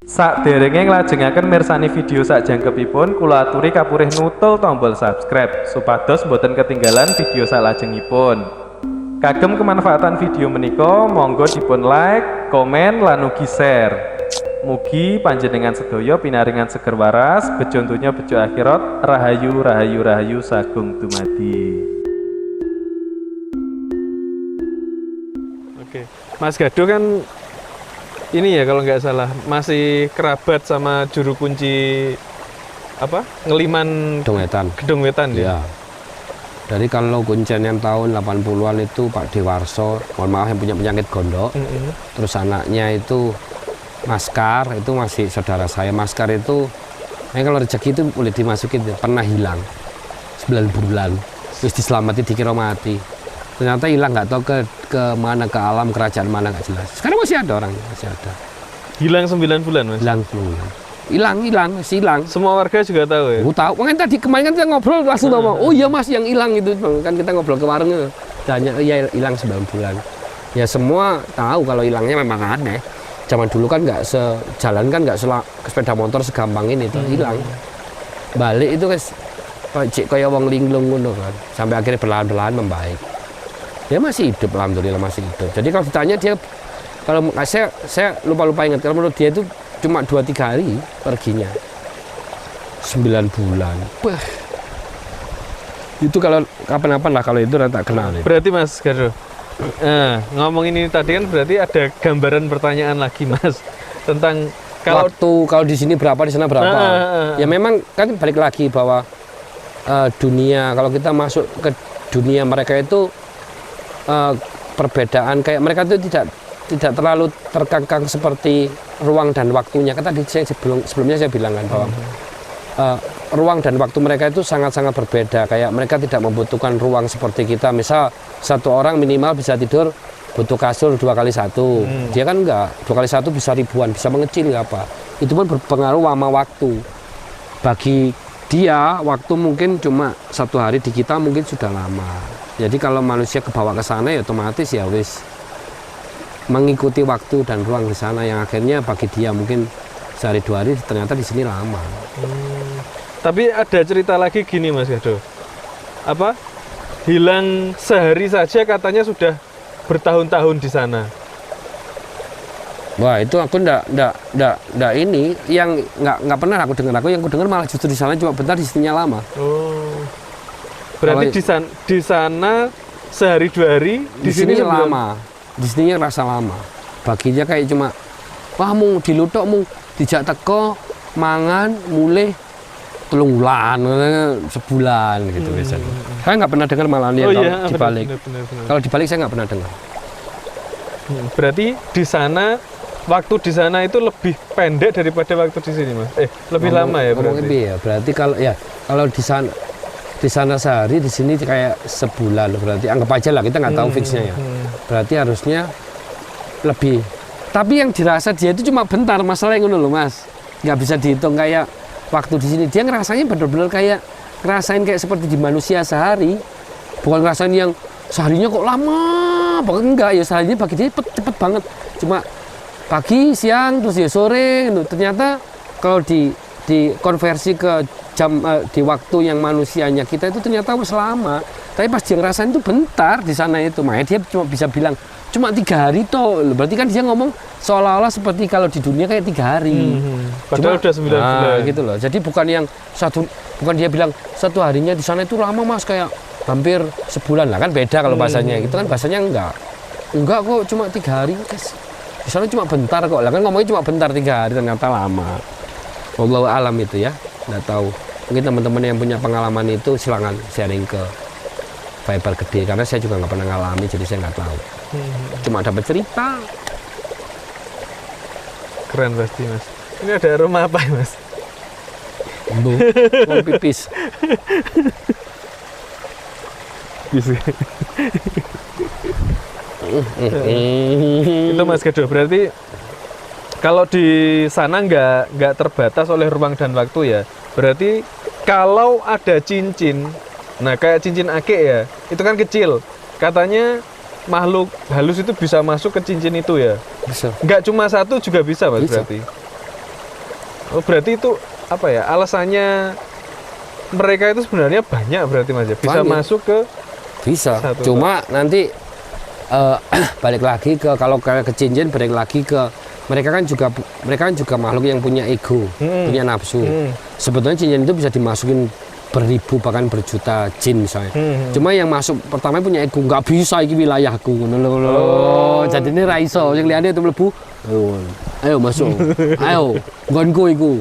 Sakderenge nglajengaken mirsani video sakjangkepipun, kula aturi kapurih nutul tombol subscribe supados boten ketinggalan video salajengipun. Kagem kemanfaatan video menika, monggo dipun like, komen, lan ugi share. Mugi panjenengan sedaya pinaringan seger waras, bejo donya bejo akhirat, rahayu rahayu rahayu sagung dumadi. Oke, Mas Gado kan ini ya kalau nggak salah masih kerabat sama juru kunci apa Ngeliman Gedung Wetan ya. Dari kalau kuncen yang tahun 80-an itu Pak Dewarso, mohon maaf yang punya penyakit gondok. Terus anaknya itu Maskar, itu masih saudara saya. Maskar itu kalau rezeki itu boleh dimasukin, pernah hilang 9 bulan, terus diselamati dikira mati. Ternyata hilang, nggak tahu ke mana, ke alam kerajaan mana, nggak jelas. Sekarang masih ada orang, masih ada. Hilang 9 bulan, Mas. Hilang, hilang. Semua warga juga tahu ya. Tahu. Makanya tadi kemarin kan kita ngobrol langsung tahu. Oh iya Mas, yang hilang itu kan kita ngobrol ke warung itu. Tanya, iya hilang 9 bulan. Ya semua tahu kalau hilangnya memang aneh. Zaman dulu kan nggak sejalan kan nggak sepeda motor segampang ini tuh hilang. Balik itu kayak wong linglung ngono kan. Sampai akhirnya perlahan-lahan membaik. Dia masih hidup, alhamdulillah masih hidup. Jadi kalau ditanya dia, kalau saya lupa ingat, kalau menurut dia itu cuma 2-3 hari perginya. 9 bulan. Bah. Itu kalau kapan-kapan lah kalau itu tak kenal. Berarti Mas Gado, ngomong ini tadi kan berarti ada gambaran pertanyaan lagi Mas tentang kalau di sini berapa, di sana berapa. Ya memang kan balik lagi bahwa dunia, kalau kita masuk ke dunia mereka itu perbedaan, kayak mereka itu tidak terlalu terkekang seperti ruang dan waktunya. Kan tadi sebelumnya saya bilang kan bahwa ruang dan waktu mereka itu sangat-sangat berbeda. Kayak mereka tidak membutuhkan ruang seperti kita. Misal satu orang minimal bisa tidur butuh kasur 2x1. Dia kan enggak, 2x1 bisa ribuan, bisa mengecil nggak apa. Itu pun berpengaruh sama waktu. Bagi dia waktu mungkin cuma 1 hari, di kita mungkin sudah lama. Jadi kalau manusia kebawa ke sana ya otomatis ya wis mengikuti waktu dan ruang di sana, yang akhirnya bagi dia mungkin sehari 2 hari ternyata di sini lama. Tapi ada cerita lagi gini Mas Gado. Apa? Hilang sehari saja katanya sudah bertahun-tahun di sana. Wah, itu aku ndak ini yang nggak pernah aku dengar. Yang aku dengar malah justru di sana cuma bentar, di sininya lama. Oh. Berarti di sana sehari 2 hari, di sini lama. Di sininya rasa lama. Baginya kayak cuma wah mung dilutok mung dijak teko mangan mulai 3 bulan, sebulan gitu biasanya. Saya nggak pernah dengar malah yang dibalik. Kalau dibalik saya nggak pernah dengar. Berarti di sana waktu di sana itu lebih pendek daripada waktu di sini, Mas. Lebih lama ya berarti. Lebih ya. Berarti kalau di sana sehari, di sini kayak sebulan. Berarti anggap aja lah, kita nggak tahu fixnya ya. Berarti harusnya lebih. Tapi yang dirasa dia itu cuma bentar, masalahnya ngono loh Mas. Nggak bisa dihitung kayak waktu di sini. Dia ngerasanya benar-benar kayak ngerasain kayak seperti di manusia sehari. Bukan ngerasain yang seharinya kok lama. Bahkan enggak ya, seharinya bagi dia cepet banget. Cuma pagi, siang, terus ya sore. Ternyata kalau dikonversi ke jam di waktu yang manusianya kita itu ternyata lama. Tapi pas dia ngerasain itu bentar di sana itu, makanya dia cuma bisa bilang cuma 3 hari toh. Berarti kan dia ngomong seolah-olah seperti kalau di dunia kayak 3 hari. Padahal udah 9 bulan gitu loh. Jadi bukan dia bilang 1 harinya di sana itu lama Mas, kayak hampir sebulan lah, kan beda kalau bahasanya. Itu kan bahasanya enggak kok, cuma 3 hari guys. Di sana cuma bentar kok. Lah kan ngomongnya cuma bentar 3 hari, ternyata lama. Wallahu alam itu ya. Nggak tahu. Mungkin teman-teman yang punya pengalaman itu silakan sharing ke Viber Gede, karena saya juga nggak pernah ngalami, jadi saya nggak tahu. Cuma dapat cerita. Keren pasti Mas. Ini ada aroma apa ya Mas? Mau pipis. Itu Mas Gado, berarti kalau di sana nggak terbatas oleh ruang dan waktu ya. Berarti kalau ada cincin, nah kayak cincin akik ya, itu kan kecil. Katanya makhluk halus itu bisa masuk ke cincin itu ya? Bisa. Nggak cuma satu juga bisa Mas bisa. berarti? Oh, berarti itu apa ya? Alasannya mereka itu sebenarnya banyak berarti Mas ya. Bisa Banyak. masuk ke Bisa. Satu, Cuma nanti balik lagi ke kalau ke cincin, balik lagi ke mereka kan juga makhluk yang punya ego, punya nafsu. Sebetulnya cincin itu bisa dimasukin beribu bahkan berjuta jin misalnya. Cuma yang masuk pertama punya ego, nggak bisa iki wilayahku ngono lho. Jadi ini raiso yang liane itu mlebu. Ayo masuk. Ayo nggonku iku.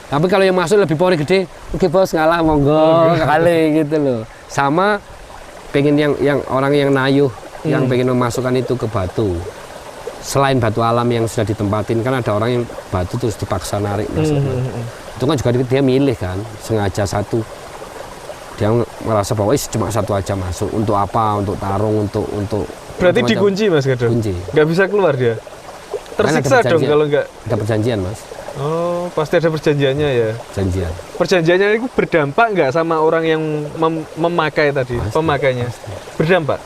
Tapi kalau yang masuk lebih pori gede, oke bos ngalah monggo kali gitu loh. Sama pengen yang orang yang nayuh yang pengen memasukkan itu ke batu. Selain batu alam yang sudah ditempatin, kan ada orang yang batu terus dipaksa narik itu kan juga dia milih kan, sengaja satu. Dia merasa bahwa cuma satu aja masuk. Untuk apa? Untuk tarung, untuk berarti macam-macam. dikunci Mas Gado. Kunci. Nggak bisa keluar dia. Tersiksa Kan ada dong kalau nggak. Ada perjanjian mas, Oh, pasti ada perjanjiannya ya. perjanjian. Perjanjiannya itu berdampak nggak sama orang yang memakai tadi, Pasti, pemakainya? Berdampak.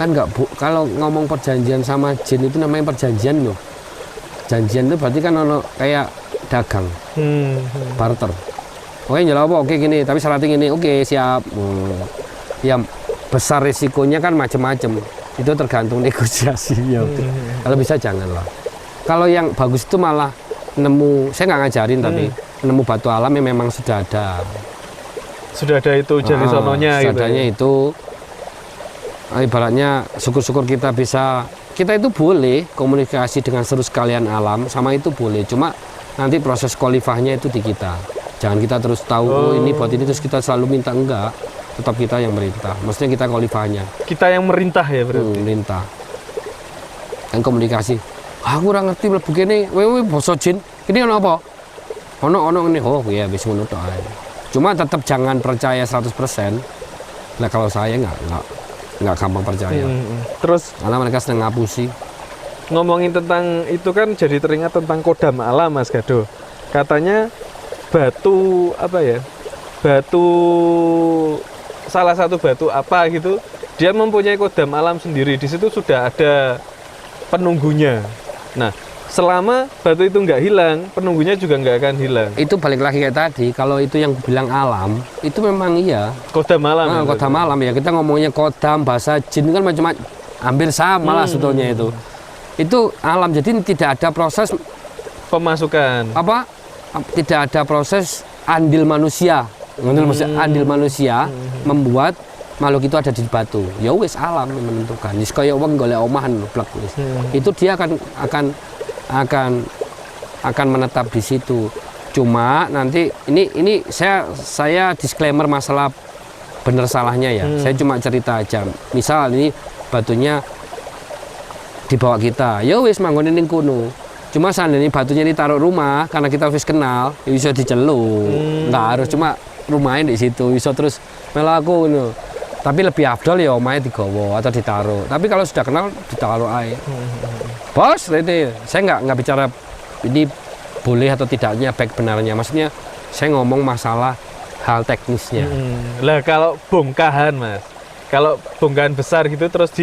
Kan nggak kalau ngomong perjanjian sama jin itu namanya perjanjian loh. Janjian itu berarti kan ono kayak dagang, barter. Oke nyala apa? Oke gini, tapi syaratnya gini. Oke siap. Ya besar risikonya kan macam-macam. Itu tergantung negosiasi ya. Kalau bisa janganlah. Kalau yang bagus itu malah nemu, saya nggak ngajarin tapi nemu batu alam yang memang sudah ada. Sudah ada itu jari sononya gitu. Seadanya itu ibaratnya syukur-syukur kita bisa, kita itu boleh komunikasi dengan seluruh sekalian alam sama itu boleh, cuma nanti proses kualifahnya itu di kita. Jangan kita terus tahu oh ini buat ini terus kita selalu minta, enggak, tetap kita yang merintah, maksudnya kita kualifahnya. Kita yang merintah ya berarti. Merintah dan komunikasi. Aku kurang ngerti mlebu kene, wewe basa jin. Ini ono apa? Ono ini. Oh iya wis ngono tok ae. Cuma tetap jangan percaya 100%. Nah kalau saya nggak gampang percaya. Terus karena mereka sedang ngapusi. Ngomongin tentang itu kan jadi teringat tentang kodam alam Mas Gado. Katanya batu apa ya? Batu salah satu batu apa gitu, dia mempunyai kodam alam sendiri. Di situ sudah ada penunggunya. Nah, selama batu itu nggak hilang, penunggunya juga nggak akan hilang. Itu balik lagi kayak tadi, kalau itu yang bilang alam, itu memang iya. Kodam alam. Nah, kodam alam ya, kita ngomongnya kodam, bahasa jin kan macam-macam, hampir sama lah sebetulnya itu. Itu alam, jadi tidak ada proses pemasukan. Apa? Tidak ada proses andil manusia. Andil manusia membuat makhluk itu ada di batu. Ya wis alam yang menentukan. Wis kaya wong golek omahan blek wis. Itu dia akan menetap di situ. Cuma nanti ini saya disclaimer masalah benar salahnya ya. Saya cuma cerita aja. Misal ini batunya dibawa kita. Ya wis manggon ning kono. Cuma seandainya batunya ditaruh rumah karena kita wis kenal, ya bisa diceluk. Nggak harus cuma rumahnya di situ. Bisa terus melaku ngono. Tapi lebih afdol ya omahnya digawa atau ditaruh. Tapi kalau sudah kenal ditaruh aja. Bos, ini saya nggak bicara ini boleh atau tidaknya baik benarnya. Maksudnya saya ngomong masalah hal teknisnya. Lah kalau bongkahan Mas, kalau bongkahan besar gitu terus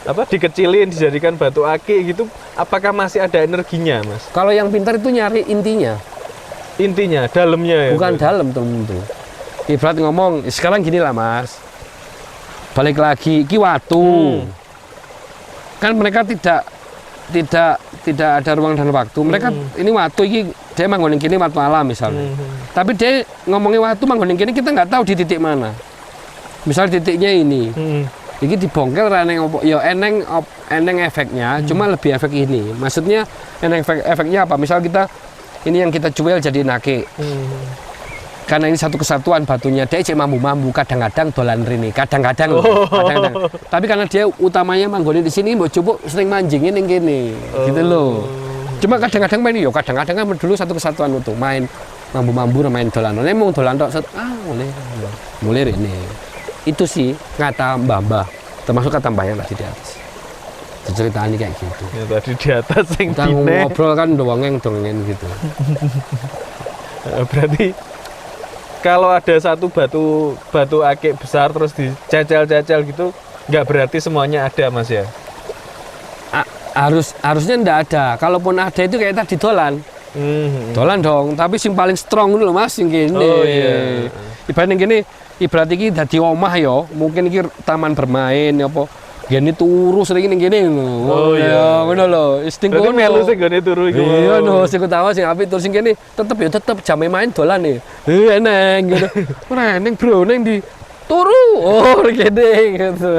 dikecilin dijadikan batu aki gitu, apakah masih ada energinya Mas? Kalau yang pintar itu nyari intinya. Intinya, dalamnya ya? Bukan dalam tentu. Ibarat ngomong, sekarang gini lah Mas. Balik lagi, ki watu. Kan mereka tidak ada ruang dan waktu. Mereka ini watu ini dia manggon kini watu alam misalnya. Tapi dia ngomongin watu manggon kini kita nggak tahu di titik mana. Misal titiknya ini. Ini dibongkel eneng ya eneng efeknya, cuma lebih efek ini. Maksudnya eneng efeknya apa? Misal kita ini yang kita jual jadi nake. Karena ini satu kesatuan batunya, dia cek mambu-mambu, kadang-kadang dolan rini, kadang-kadang. Tapi karena dia utamanya manggoni di sini, mbok coba sering manjingin yang gini, gitu loh. Cuma kadang-kadang main, yo kadang-kadang kan dulu satu kesatuan untuk main mambu-mambu, main dolan. Ini mau dolan tok, mulai ini. Itu sih kata mbah-mbah, termasuk kata mbah yang tadi di atas. Ceritaan kayak gitu. Ya, tadi di atas yang kita ngobrol kan dongeng gitu. Berarti kalau ada satu batu akik besar terus dicecel-cecel gitu, nggak berarti semuanya ada Mas ya? Harusnya ndak ada. Kalaupun ada itu kayak tadi dolan. Dolan dong, tapi sing paling strong dulu Mas sing kene. Oh iya. Ibaratnya gini, ibarat iki dadi omah ya, mungkin iki taman bermain apa. Gini turu sering gini. Oh iya. Ngono lho, insting Berarti ngono. melu sing gone turu iku. Iya no, sing utawa sing apik terus sing kene tetep jame main dolan nih. Eneng gitu. Ora eneng bro, neng di turu. Oh, gede gitu.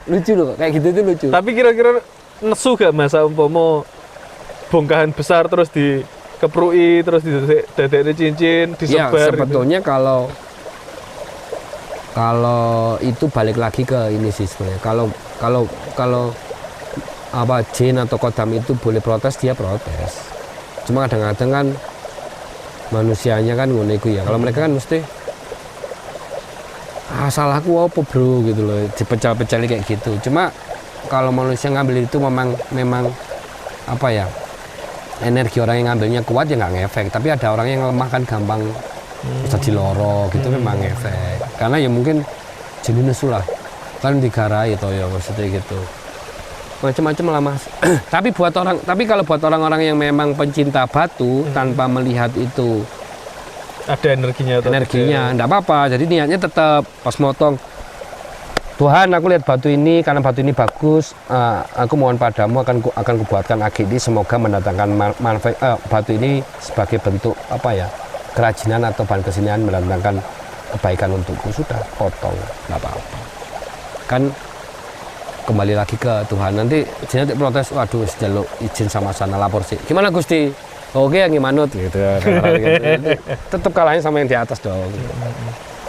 Lucu loh, kayak gitu tuh lucu. Tapi kira-kira nesu gak Mas umpama bongkahan besar terus dikeprui terus didadekne cincin Ya, disebar sebetulnya kalau itu balik lagi ke ini sih sebenarnya. Kalau apa jin atau kodam itu boleh protes, dia protes. Cuma kadang-kadang kan manusianya kan ngono iku ya. Kalau mereka kan mesti salahku apa bro gitu loh, dipecah-pecah kayak gitu. Cuma kalau manusia ngambil itu memang apa ya, energi orang yang ngambilnya kuat ya nggak ngefek. Tapi ada orang yang lemah kan gampang bisa diloro gitu, memang ngefek. Karena ya mungkin jenis nesu lah, kan digarai toh ya maksudnya gitu. Macam-macam lah Mas. Tapi kalau buat orang-orang yang memang pencinta batu tanpa melihat itu ada energinya atau enggak apa-apa. Jadi niatnya tetap pas motong, Tuhan aku lihat batu ini karena batu ini bagus, aku mohon padamu akan kubuatkan agi ini semoga mendatangkan manfaat, batu ini sebagai bentuk apa ya, kerajinan atau bahan kesenian mendatangkan kebaikan untukku. Sudah potong, nggak apa-apa kan, kembali lagi ke Tuhan. Nanti jenazah protes, waduh jaluk izin sama sana lapor sih, gimana Gusti, oke yang gimanut gitu. Tetap kalahnya sama yang di atas dong.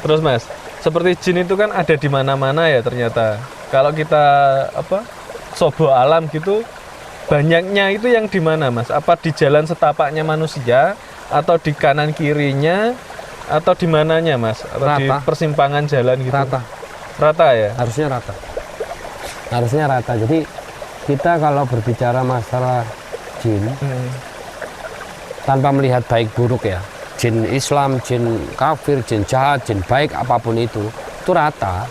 Terus Mas, seperti jin itu kan ada di mana-mana ya ternyata. Kalau kita sobo alam gitu, banyaknya itu yang di mana Mas? Apa di jalan setapaknya manusia atau di kanan kirinya atau di mananya Mas? Atau Rata. di persimpangan jalan gitu? Rata. Rata ya? Harusnya rata. Harusnya rata. Jadi kita kalau berbicara masalah jin tanpa melihat baik buruk ya, jin Islam, jin kafir, jin jahat, jin baik, apapun itu rata.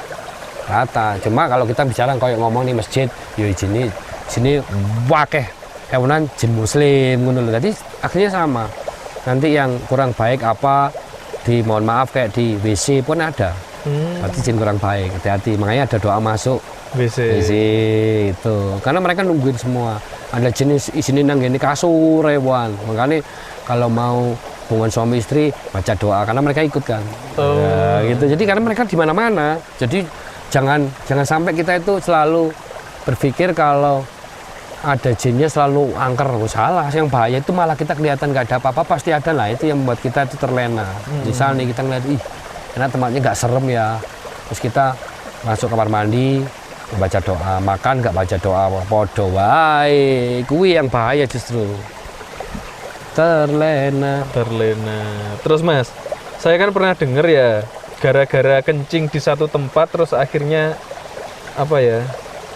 Cuma kalau kita bicara kayak ngomong nih masjid, yo sini wakeh hewanan jin muslim ngono lho. Jadi akhirnya sama. Nanti yang kurang baik apa mohon maaf kayak di WC pun ada. Berarti jin kurang baik, hati-hati. Makanya ada doa masuk WC itu. Karena mereka nungguin semua. Ada jenis sini nang gini kasur hewan. Makanya kalau mau hubungan suami istri baca doa karena mereka ikut kan. Ya, gitu. Jadi karena mereka di mana-mana. Jadi jangan sampai kita itu selalu berpikir kalau ada jinnya selalu angker. Salah. Yang bahaya itu malah kita kelihatan nggak ada apa-apa, pasti ada lah. Itu yang membuat kita itu terlena. Misalnya kita ngeliat, enak tempatnya nggak serem ya. Terus kita masuk kamar mandi, baca doa, makan nggak baca doa, podo wae, kuwi yang bahaya justru. Terlena. Terus Mas, saya kan pernah dengar ya, gara-gara kencing di satu tempat terus akhirnya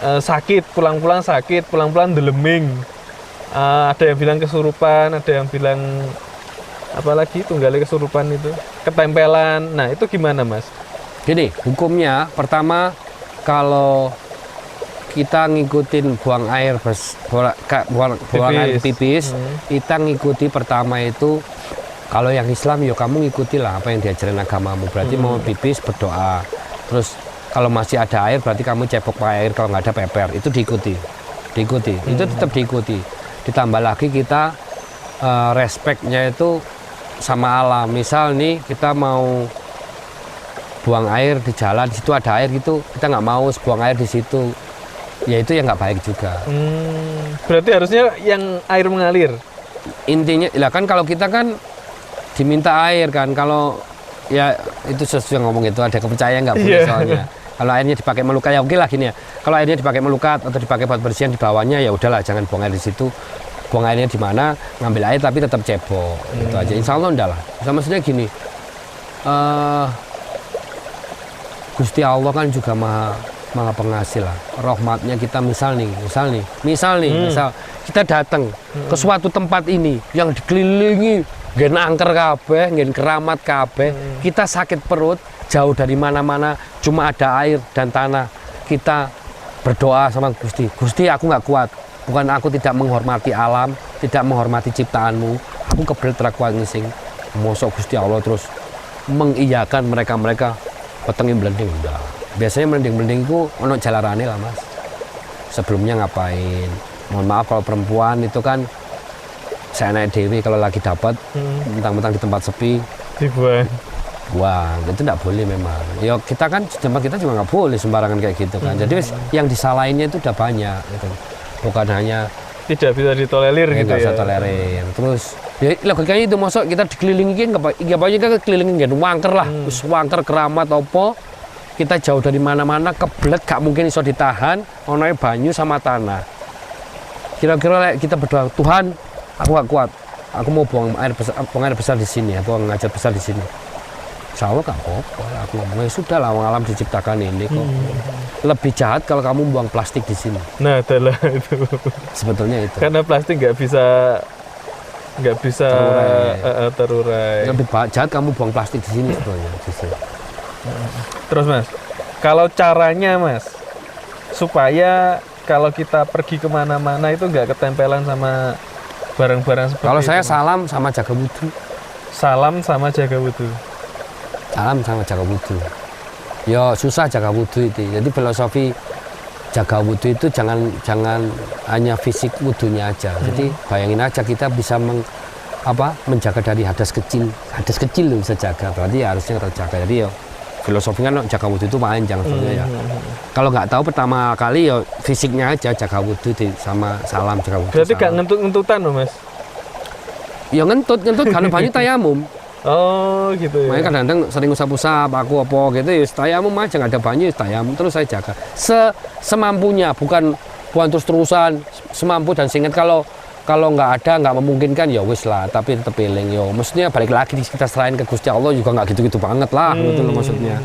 sakit, pulang-pulang sakit, pulang-pulang deleming. Ada yang bilang kesurupan, ada yang bilang apalagi tunggalnya kesurupan itu, ketempelan. Nah itu gimana Mas? Gini, hukumnya pertama kalau kita ngikutin buang air pipis, kita ngikuti pertama itu kalau yang Islam ya kamu ngikuti lah apa yang diajarin agamamu. Berarti mau pipis berdoa, terus kalau masih ada air berarti kamu cebok pakai air, kalau nggak ada peper itu diikuti, itu tetap diikuti. Ditambah lagi kita respeknya itu sama alam. Misal nih kita mau buang air di jalan, di situ ada air gitu, kita nggak mau buang air di situ, ya itu yang nggak baik juga. Berarti harusnya yang air mengalir. Intinya, lah kan kalau kita kan diminta air kan, kalau ya itu sesuatu yang ngomong itu ada kepercayaan nggak boleh soalnya. Kalau airnya dipakai melukat ya oke lah gini ya. Kalau airnya dipakai melukat atau dipakai buat bersihan di bawahnya ya udahlah, jangan buang air di situ. Buang airnya di mana, ngambil air tapi tetap cebok. Gitu aja. Insya Allah enggak lah. Maksudnya gini. Gusti Allah kan juga maha pengasih lah. Rahmatnya kita misal kita datang ke suatu tempat ini yang dikelilingi gen angker kabeh, gen keramat kabeh, kita sakit perut, jauh dari mana-mana, cuma ada air dan tanah. Kita berdoa sama Gusti, Gusti aku nggak kuat, bukan aku tidak menghormati alam, tidak menghormati ciptaanmu. Aku kebelet aku ngising. Mosok Gusti Allah terus mengiyakan mereka petengin blending. Enggak. Biasanya blending itu ono jalarane lah Mas. Sebelumnya ngapain? Mohon maaf kalau perempuan itu kan saya naik dewi kalau lagi dapat mentang-mentang di tempat sepi dibuang. Wah, itu tidak boleh memang. Ya kita kan di tempat kita juga nggak boleh sembarangan kayak gitu kan. Jadi yang disalahinnya itu udah banyak gitu. Bukan hanya tidak bisa ditolerir gitu nggak ya. bisa tolerir. Terus ya logikanya itu masuk kita dikelilingi nggak apa kita kelilingi kan wangker lah. Terus wangker keramat opo kita jauh dari mana-mana kebelet gak mungkin iso ditahan onoe banyu sama tanah. Kira-kira kita berdoa Tuhan aku gak kuat, aku mau buang air besar di sini, buang hajat besar di sini. Insya Allah gak apa-apa, aku ngomong sudah lah, alam diciptakan ini kok. Lebih jahat kalau kamu buang plastik di sini. Nah, adalah itu. Sebetulnya itu. Karena plastik nggak bisa terurai. Lebih jahat kamu buang plastik di sini sebetulnya. Terus Mas, kalau caranya Mas, supaya kalau kita pergi kemana-mana itu nggak ketempelan sama barang-barang seperti kalau itu. saya salam sama jaga wudhu. Salam sama jaga wudhu. Salam sama jaga wudhu. Ya susah jaga wudhu itu. Jadi filosofi jaga wudhu itu jangan hanya fisik wudhunya aja. Jadi bayangin aja kita bisa menjaga dari hadas kecil. Hadas kecil loh bisa jaga. Berarti harusnya terjaga. Jadi ya filosofinya jaga wudhu itu panjang sebenarnya ya. Kalau nggak tahu pertama kali ya fisiknya aja jaga wudhu sama salam jaga wudhu. Berarti nggak ngentut-ngentutan loh Mas? Ya ngentut karena banyak tayamum. Oh gitu ya. Makanya kadang-kadang sering usap-usap aku apa gitu ya tayamum aja nggak ada banyu tayamum terus saya jaga semampunya bukan terus-terusan semampu dan seingat kalau nggak ada nggak memungkinkan ya wis lah tapi tetap eling yo maksudnya balik lagi kita serahin ke Gusti Allah juga nggak gitu-gitu banget lah gitu loh maksudnya.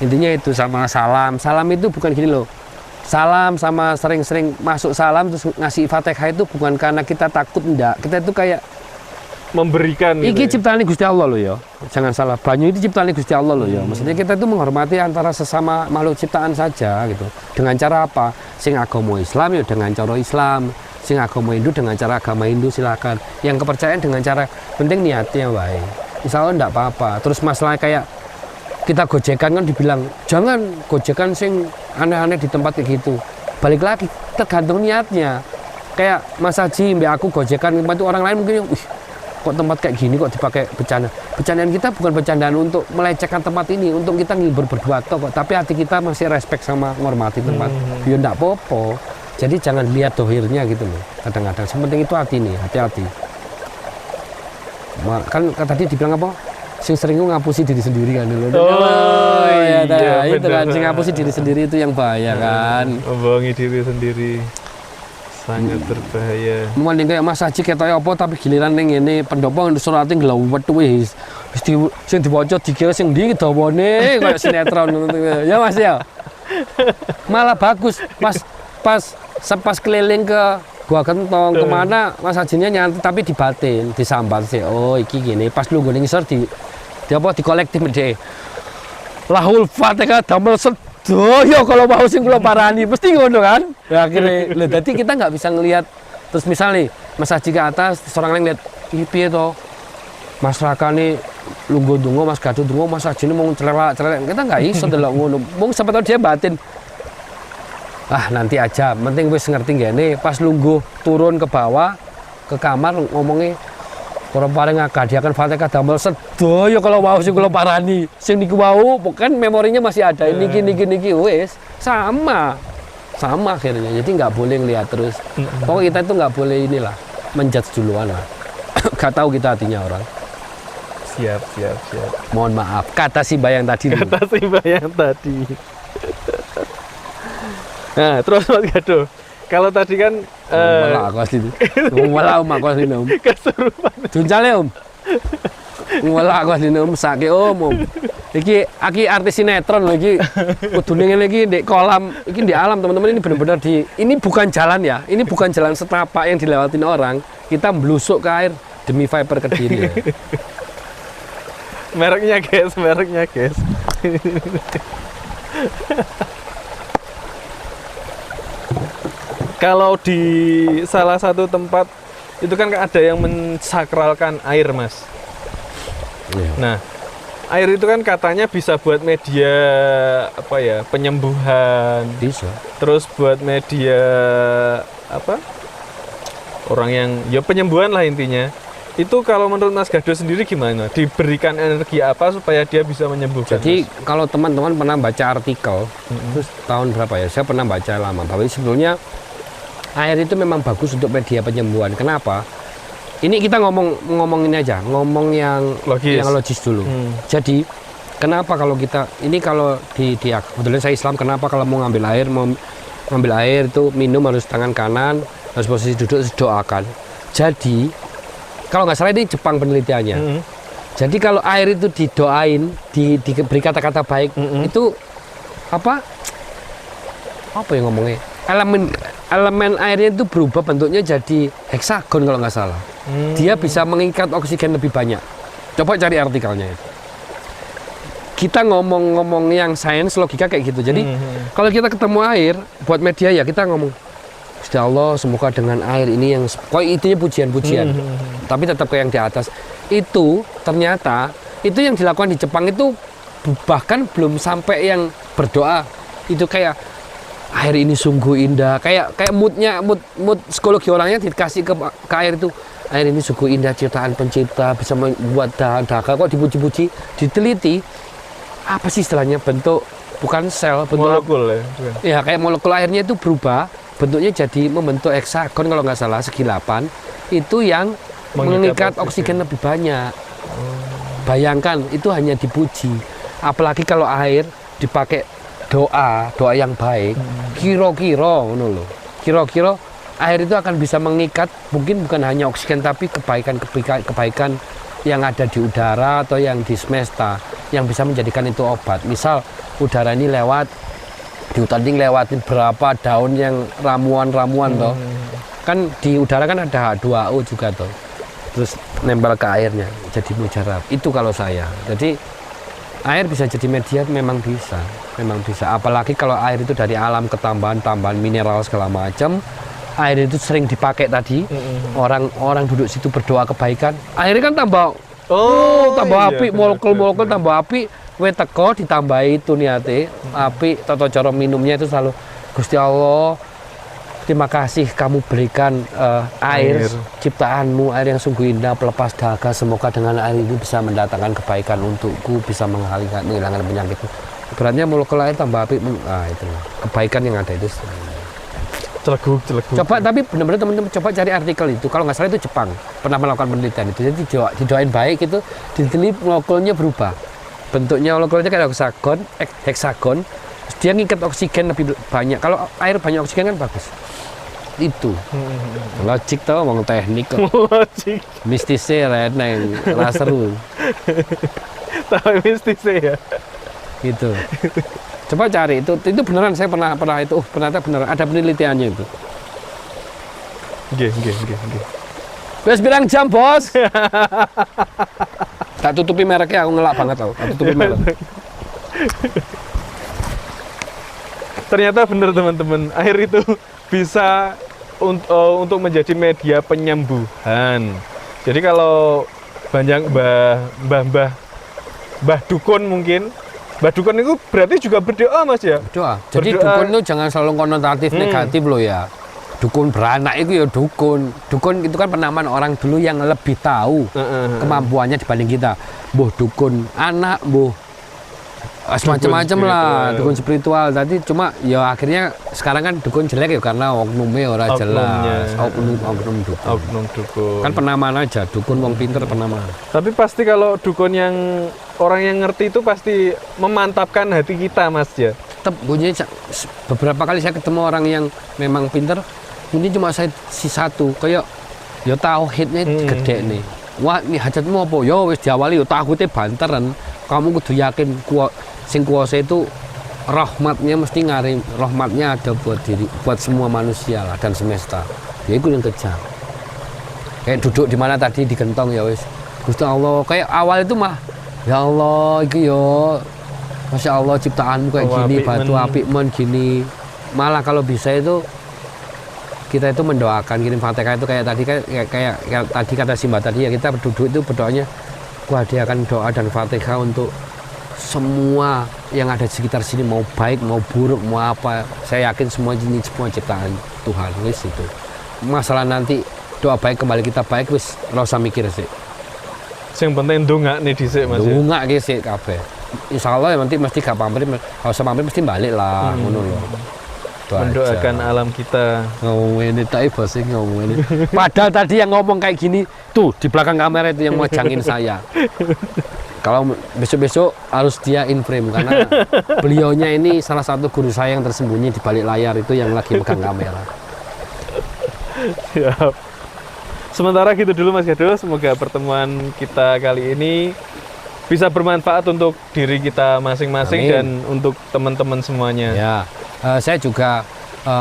Intinya itu sama salam itu bukan gini loh. Salam sama sering-sering masuk salam terus ngasih Fatihah itu bukan karena kita takut enggak. Kita itu kayak memberikan iki gitu ciptaan Gusti Allah loh ya. Jangan salah. Banyu itu ciptaan Gusti Allah loh ya. Maksudnya kita itu menghormati antara sesama makhluk ciptaan saja gitu. Dengan cara apa? Sing agama Islam ya dengan cara Islam. Sing agama Hindu dengan cara agama Hindu silakan. Yang kepercayaan dengan cara penting niatnya baik. Insya Allah enggak apa-apa. Terus masalah kayak kita gojekan kan dibilang jangan gojekan sing aneh-aneh di tempat kayak gitu. Balik lagi tergantung niatnya. Kayak Mas Haji, mbak aku gojekan itu orang lain mungkin kok tempat kayak gini kok dipakai bercanda. Bercandaan kita bukan bercandaan untuk melecehkan tempat ini, untuk kita ngibur berdua kok. Tapi hati kita masih respect sama menghormati tempat. Ya enggak apa-apa. Jadi jangan lihat dohirnya gitu loh. Kadang-kadang sepenting itu hati nih, hati-hati. Kan tadi dibilang apa? Sing sering ngapusi diri sendiri kan dulu. Oh iya, itu kan sing ngapusi diri sendiri itu yang bahaya kan. Membohongi diri sendiri sangat berbahaya. Mending kayak Mas Haji ketoke apa tapi giliran ning ngene pendopo surate nglawet wis sing diwaca dikira sing ndi dawane kayak sinetron ya Mas ya. Malah bagus pas keliling ke Gua Gentong kemana Mas Hajinya nyantai tapi di batin disambat sih. Oh iki gini pas lu ning isor di apa di kolektif deh. Lahul Fatihah damel sedoyo kalau mau sing kula parani mesti ngono kan. Ya akhirnya lho dadi kita nggak bisa ngelihat terus misalnya Mas Haji ke atas seorang lain lihat piye to. Mas Raka nih lungguh dungo Mas Gaduh dungo Mas Haji ini mau celek kita nggak iso delok ngono. Mung siapa tahu dia batin. Ah nanti aja, penting wis ngerti gini. Pas lungguh turun ke bawah ke kamar ngomongnya kurang paling ngadiakan Fatihah damel sedoyo kalau mau sing kula parani. Sing niku wau kan memorinya masih ada. Niki wis sama akhirnya. Jadi nggak boleh ngelihat terus. Pokoknya kita itu nggak boleh inilah menjudge duluan lah. Gak tahu kita hatinya orang. Siap. Mohon maaf, kata si Bayang tadi. Nah, terus Mas Gaduh, kalau tadi kan malah aku asli. Malah aku asli kesurupan. Juncale malah aku asli sake om. Iki artis sinetron lho iki. Kudune ngene iki di kolam, iki di alam teman-teman ini benar-benar ini bukan jalan ya. Ini bukan jalan setapak yang dilewatin orang. Kita melusuk ke air demi Viper Kediri ya. Mereknya guys. Kalau di salah satu tempat itu kan ada yang mensakralkan air, Mas. Iya. Nah, air itu kan katanya bisa buat media apa ya, penyembuhan. Bisa. Terus buat media apa? Orang yang ya penyembuhan lah intinya. Itu kalau menurut Mas Gado sendiri gimana? Diberikan energi apa supaya dia bisa menyembuhkan? Jadi kalau teman-teman pernah baca artikel, terus tahun berapa ya? Saya pernah baca lama. Bahwa sebetulnya air itu memang bagus untuk media penyembuhan. Kenapa? Ini kita ngomong ini aja, ngomong yang logis dulu. Jadi kenapa kalau kita ini kalau di kebetulan saya Islam, kenapa kalau mau ngambil air itu minum harus tangan kanan, harus posisi duduk, harus doakan. Jadi kalau nggak salah ini Jepang penelitiannya. Jadi kalau air itu didoain, diberi kata-kata baik, itu apa yang ngomongnya? Elemen airnya itu berubah bentuknya jadi heksagon kalau nggak salah. Dia bisa mengikat oksigen lebih banyak. Coba cari artikelnya itu. Kita ngomong yang sains logika kayak gitu. Jadi kalau kita ketemu air buat media ya kita ngomong Gusti Allah, semoga dengan air ini yang kok itunya pujian-pujian. Tapi tetap ke yang di atas. Itu ternyata itu yang dilakukan di Jepang itu bahkan belum sampai yang berdoa. Itu kayak air ini sungguh indah. Kayak mood psikologi orangnya dikasih ke air itu. Air ini sungguh indah, ciptaan pencipta, bisa membuat dahaga. Kok dipuji-puji, diteliti apa sih istilahnya, bentuk bukan sel, bentuk molekul ya. Ya, kayak molekul airnya itu berubah. Bentuknya jadi membentuk heksagon kalau nggak salah, segi 8 itu yang mengikat oksigen lebih banyak. Bayangkan itu hanya dipuji, apalagi kalau air dipakai doa yang baik. Kira-kira air itu akan bisa mengikat mungkin bukan hanya oksigen tapi kebaikan yang ada di udara atau yang di semesta yang bisa menjadikan itu obat. Misal udara ini lewat di hutan ini lewatin berapa daun yang ramuan toh. Kan di udara kan ada H2O juga toh. Terus nempel ke airnya jadi mujarab. Itu kalau saya. Jadi air bisa jadi media memang bisa. Apalagi kalau air itu dari alam ketambahan mineral segala macam. Air itu sering dipakai tadi. Orang duduk situ berdoa kebaikan. Airnya kan tambah api, molekul tambah api. Kowe teko ditambahi itu niate api tata cara minumnya itu selalu Gusti Allah, terima kasih kamu berikan air ciptaanmu, air yang sungguh indah pelepas dahaga, semoga dengan air ini bisa mendatangkan kebaikan untukku, bisa menghilangkan penyakitku. Beratnya molekul air tambah api, itu kebaikan yang ada itu. Celeguk. Coba tapi benar-benar teman-teman coba cari artikel itu, kalau nggak salah itu Jepang pernah melakukan penelitian itu, jadi didoain baik itu diteliti molekulnya berubah. Bentuknya molekulnya kayak heksagon, dia ngikat oksigen lebih banyak. Kalau air banyak oksigen kan bagus. Itu logik tau, ngomong teknik kok. Logik. Mistisnya reneng, seru. Tahu mistisnya ya. Gitu. Coba cari itu beneran, saya pernah itu. Ternyata beneran ada penelitiannya itu. Nggih. Wes bilang jam, Bos. Tak tutupi mereknya, aku ngelak banget tau. Tak tutupi merek. Ternyata benar teman-teman, air itu bisa untuk menjadi media penyembuhan. Jadi kalau banyak mbah dukun mungkin, mbah dukun itu berarti juga berdoa, Mas ya? Berdoa. Jadi dukun itu jangan selalu konotatif negatif loh ya. Dukun beranak itu ya dukun. Dukun itu kan penamaan orang dulu yang lebih tahu kemampuannya dibanding kita. Mbuh dukun anak, mbuh macam-macam lah, dukun spiritual. Tadi cuma ya akhirnya sekarang kan dukun jelek ya karena oknumnya ora jelas. Oknum dukun. Kan penamaan aja, dukun wong pinter penamaan. Tapi pasti kalau dukun yang orang yang ngerti itu pasti memantapkan hati kita, Mas ya. Tetap bunyinya beberapa kali saya ketemu orang yang memang pinter. Ini cuma saya satu kayak ya tauhidnya gede nih. Wah, ini hajatmu apa? Ya wis diawali ya tauhidnya banteran. Kamu kudu yakin sing kuasa itu rahmatnya mesti ngarim, rahmatnya ada buat semua manusia lah dan semesta. Ya itu yang kejam. Kayak duduk di mana tadi di gentong ya wis. Gusti Allah kayak awal itu mah ya Allah iki yo Masya Allah ciptaanmu kayak gini, batu apik men gini. Malah kalau bisa itu kita itu mendoakan kirim Fatihah itu kayak tadi kayak tadi kata Simba tadi ya, kita duduk itu berdoanya wah dia akan doa dan Fatihah untuk semua yang ada di sekitar sini, mau baik mau buruk mau apa, saya yakin semua ini semua ciptaan Tuhan. Wis itu masalah nanti doa baik kembali kita baik, wis nggak usah mikir sih. Yang penting dongak nih dhisik Mas. Dongak ki sik kabeh. Insyaallah ya nanti mesti gak pamrih, kalau usah pamrih mesti balik lah ngono loh. Mendoakan alam kita. Ngomong ini tak iba sih ngomong ini. Padahal tadi yang ngomong kayak gini tuh di belakang kamera itu yang majangin saya. Kalau besok-besok harus dia in frame karena beliaunya ini salah satu guru saya yang tersembunyi di balik layar itu yang lagi megang kamera. Siap. Sementara gitu dulu Mas Gado, semoga pertemuan kita kali ini bisa bermanfaat untuk diri kita masing-masing dan untuk teman-teman semuanya. Ya, saya juga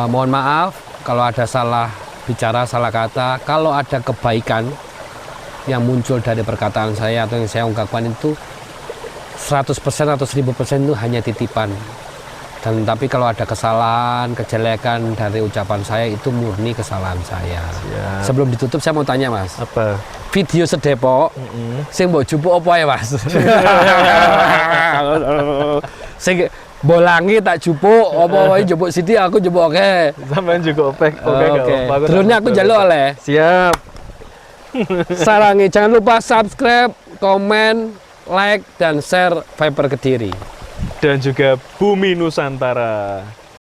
mohon maaf kalau ada salah bicara, salah kata. Kalau ada kebaikan yang muncul dari perkataan saya atau yang saya ungkapkan itu 100% atau 1000% itu hanya titipan. Dan tapi kalau ada kesalahan, kejelekan dari ucapan saya itu murni kesalahan saya. Siap. Sebelum ditutup saya mau tanya Mas. Apa? Video sedepok, sing mbok jupuk apa ya Mas? Sing bolangi tak jupuk, apa wae jupuk sithik aku jupuk oke. Sampean juga opek, oke apa. Drone aku njaluk oleh. Siap. Sarangi jangan lupa subscribe, komen, like dan share Viper Kediri. Dan juga Bumi Nusantara.